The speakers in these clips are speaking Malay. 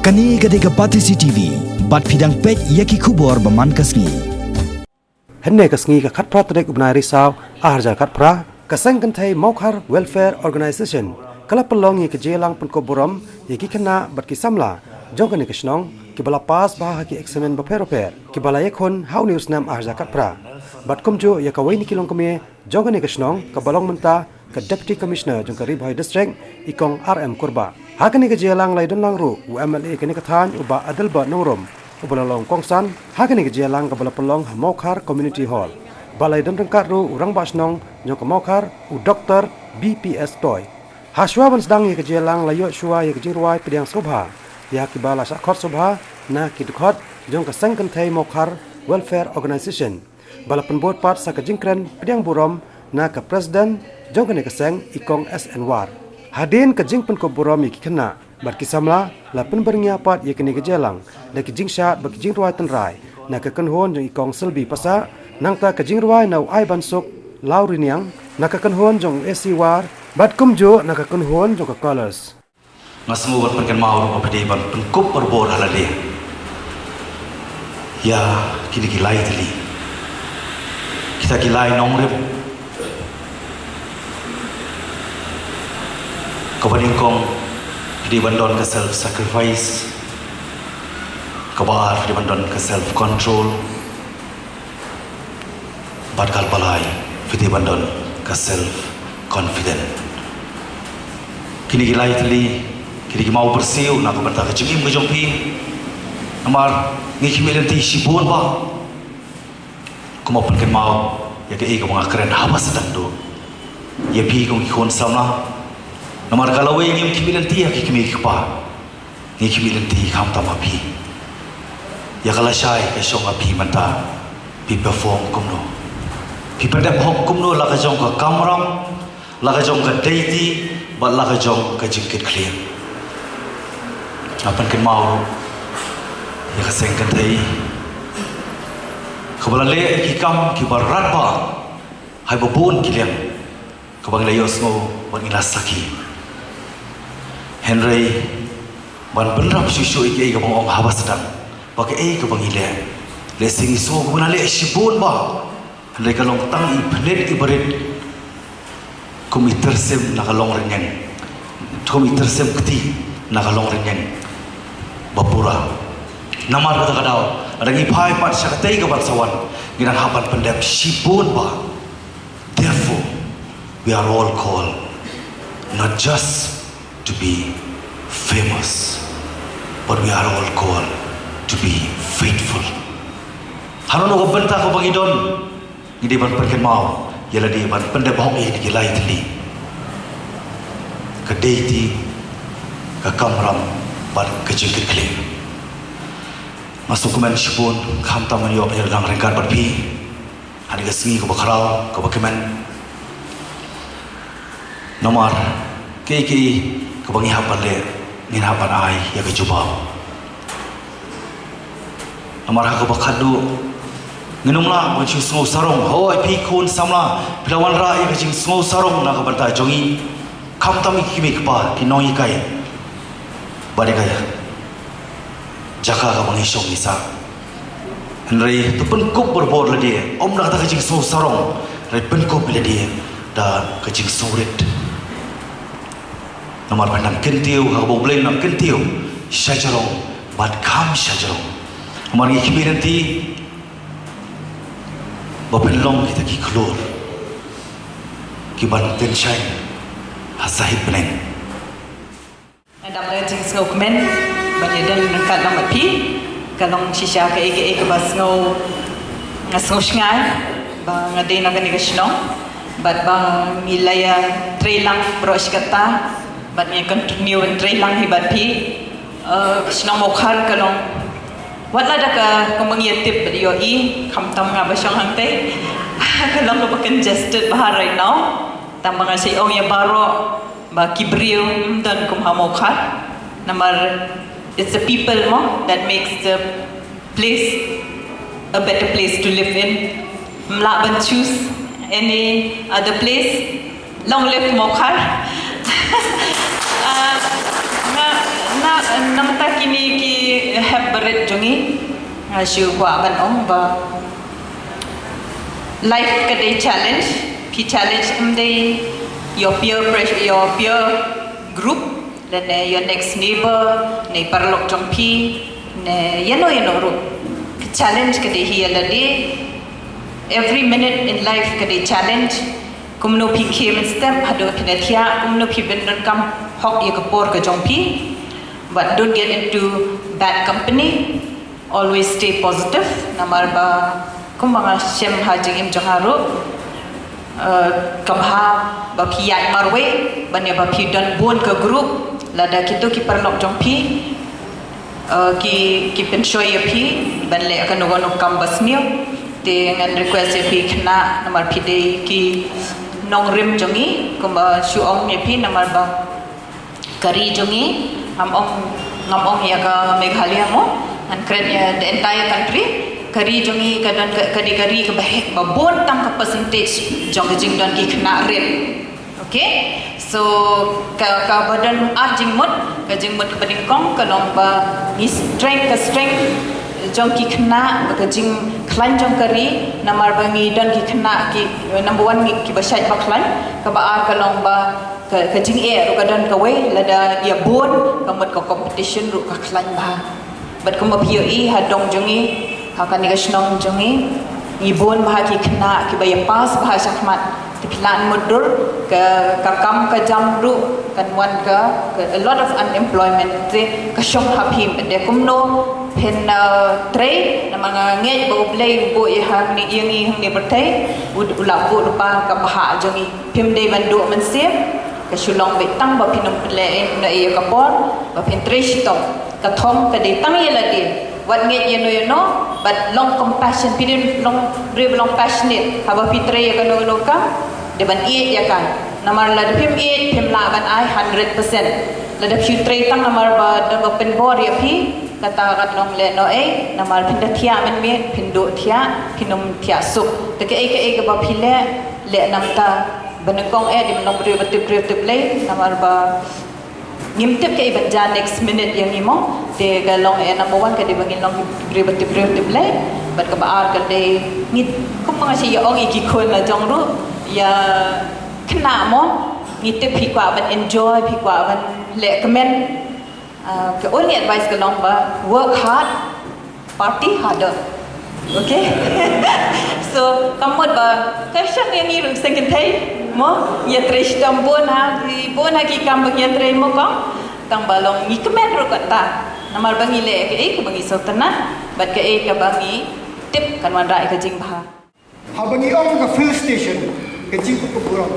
Kani gadega Patisi TV, bat fidang pek yaki kubor baman kasngi. Henne kasngi ka khatpra trek ubnai risaw aharja khatpra kasang kanthai Mokhar Welfare Organization kala pelong ye kejelang penkoboram yaki kena bat kisamla jongkani kesnong kibala pas bah ki examen baperoper kibala yekhon how news nam aharja khatpra bat kumjo ya kawaini kilong kame jongkani kesnong kabalong menta ke Deputy Commissioner jongka Ribhoi District ikong RM Kurba hakani kejelang laidon langru UMLA kini kathan uba adalba nongrom ubalalong kongsan hakani kejelang kabala pelong Mokhar Community Hall balai dan rengkat ru urang basnong jongka Mokhar u Dr. BPS Toy haswa ban sedang ye kejelang layo shua ye kejingruai pediang sobha ya kibala sakhot sobha na kidkhot jongka sangkanthai Mokhar Welfare Organization bala penbot pat sa kejingkren pediang burom na ka President jongka ne kaseng ikong SN War hadin kejing penkoborom ye kena bar kisamla la penbernya pat ye kene kejelang da kejing syat ba kejing ruai tenrai na ka kenhon jong ikong selbi pasa nangta kejing ruai nau ai bansuk lau riniang na ka kenhon jong AC War bat kumjo na ka kenhon jong ka colors ngasmu bar perken mau ba pedi ban penkup berbor halade ya kini gilai teli kita gilai nongrep Kabaningkong di bandon ke self sacrifice, kabar di bandon ke self control, badkal balai di bandon ke self confident. Kini gilai teli, kini mau bersiu nak berta kecingim kejompi, amar ngikimilen ti sibun ba, kumapun ken mau ya ke ego mengakren haba sedang do, ya pi kong ikon sama. Namar kalau ingin kimilan tiya kikimi kipa, ni kimilan ti ham tamapi. Ya kalau syai kesong api manta, pi perform kumno, pi perdap hok kumno laga jong ke kamram, laga jong ke deity, bat laga jong ke jingkit clear. Apan ken mau, ya kesengkan tei. Kebalan le kikam kibarat ba, hai babun kilian, kebang layos ngo ban ilas saki. Henry ban benrap susu iki ke bang haba sedang pakai ke bang ile le singi so guna le sibun ba Henry kalong tang i pelet i berit kumi tersem na kalong renyang kumi tersem keti na kalong renyang bapura namar kata kadau ada ngi pai pat syakatai ke sawan nginang haban pendep sibun ba therefore we are all called not just to be famous, but we are all called to be faithful. Haron ko benta ko bangidon, hindi ban perken mau, yala di ban pendebok ini gilai teli. Ke deity, ke kamram, ban kejengkit kling. Masuk kemen sipun, kam taman yo penyerang rengkat berpi, hari kesengi ko bakarau, ko bakemen. Nomor, kiki kebangi hapan le ngin hapan ai ya ke jubau amar ha ke bakadu nginumla mo chi smo sarong hoi pi kun samla pilawan ra ya ke jing smo sarong na ka banta jongi kham tami kimi kpa ki noi kai bade kaya jaka ka bangi song isa henry tu pun kup berbor le dia om na ka jing smo sarong re pen kup le dia dan ke jing surit Nomor pandang kentiu, habo blame nak kentiu, syajarong, bad kam syajarong. Nomor ikimi nanti, bapelong kita ki keluar, kiban tension, hasahid beneng. Ada berjing snow kemen, banyadan nangkat nama pi, kalong sisa ke ege bas snow shngai, bang ada nak ni kesnong, bad bang milaya trailang beros kata. But me continue and try lang hibat pi sinong Mokhar kalong wala da ka kumangiyatip badiyo i kamtam nga ba siyang hangtay kalong ko congested ba right now tambang nga siya ya baro ba kibriyo dan kumha Mokhar namar it's the people mo that makes the place a better place to live in mlaban choose any other place long live Mokhar na namta kini ki have berit jongi shu kwa ban om ba life ka day challenge ki challenge day your peer pressure your peer group dan your next neighbor ne parlok jongpi ne yano ro challenge ka day hi la day every minute in life ka day challenge kumno pi came step hado kinathia kumno pi bendan kam hok ye kapor ka jongpi. But don't get into bad company. Always stay positive. Namar ba kung mga siyem hajing im jangaro kabha ba piyay marwe banya ba pidan bon ka group lada kito ki parlok jongpi ki penshoy pi ban le akan nogonok kambas niyo te ngan request pi kna namar pi de ki nong rim jongi kumba shuong ye pi namar ba kari jongi ngam ong ya ka Meghalaya mo and the entire country kari jongi kadan kari ke bah bon tam ka percentage jong jing don ki khna rem. Okay, so ka badan arjing mot ka jing mot bading kong ka long ba ni strength jong ki khna ka jing klan jong kari namar ba ngi don ki khna ki number 1 ki ba shai ba klan ka ba ar ka long ba ka jing ru kadan ka we lada ya bon ka mot ka competition ru ka klan ba but kuma POE ha dong jongi ha ka ni gashnong jongi i bon ba ki khna ki ba ya pass ba shakmat ti plan modur ka kam ka jam ru kan wan ka a lot of unemployment te ka shong ha phim de kumno pen trade na mga nge ba play bo i ha ni yangi hang ni bertai ula bo pa ka ba jongi phim de ban do man se ka shulong be tang ba pinum le na iya kapor ba pintrish to ka thong ka de tang yela de wat nge you know but long compassion pidin long passionate ha ba pitre ya ka no ka de ban ie ya kan namar la de phim la ban ai 100% la de pitre tang namar ba de ba pen bor ya pi kata kat long le no namar pinda thia men me pindo thia pinum thia sup te ke ba phile le namta banakong di menong privatif le namar ba ngimtip ke ibanja next minute yang imo te galong number 1 ka di bangin long privatif le bat ka baar ka de ni kum mga siya ong ikikon la jong ru ya kena mo ngitip pi kwa ban enjoy pi kwa ban le comment ke only advice ka long ba work hard party harder. Okay. So kamot ba kasang yang irung second day mo ya trish tam bon ha ki kam bang tre mo ko tang balong ni kemen ro kata namal bangi le ke ko bangi so tana bat ke ka bangi tip kan wan rai ka jing ba ha bangi ong ka fuel station ke jing ko burom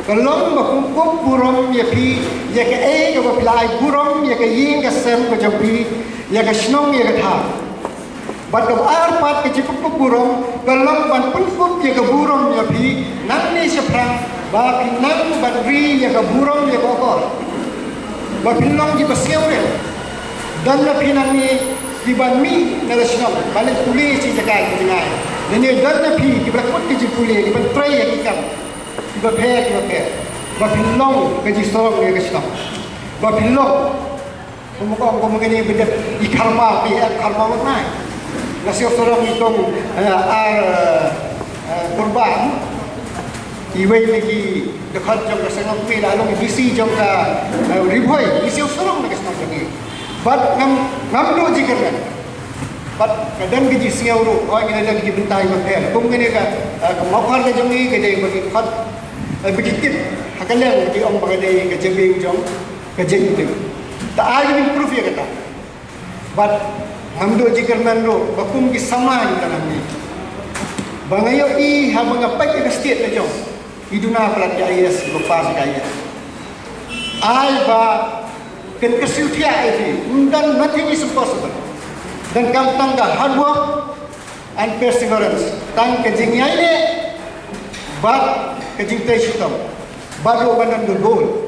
kalong ba ko burom ya pi ya ke ka ba plai burom ya ke ying ka sem ko jampi ya ka snong ya ka tha bat ka ar pat ke jing ko burom kalong ban pun ya ka burom ya pi nang ni se prang ba pinang ban ri ya ka burom ya ko ko ba pinang di baskeure dan na pinang ni di ban mi na la snong balik puli si jakai jangai dan ni dan na pi di brakot ke jing puli di ban tray ya ikam di ba phe ba pinang ke ji sorong ya ka snong ba pinang ko mo ngani bedet di karma ke karma wat nai nasi sorong itong korban iway lagi dekat jom ka sengok pi lalu bisi jom ka riboy bisi sorong na kasna lagi but ngam do jikan but kadang gaji siaw ro oi ngene lagi bentai ma pel kum ngene ka maukar ka jom ni ke dei bagi khat begitu hakalang di om bagay ka jebe jom ka jeng tu ta ai improve ya kata but hamdo jikar mando bakum ki sama di tanam ni bangayo i habang apai ke state na jom iduna pelat ya yes lepas kaya ai ba ken kesutia ini dan nothing is impossible dan kam tangga hard work and perseverance tang ke jingya ini but ke jingtai sitam baru banan goal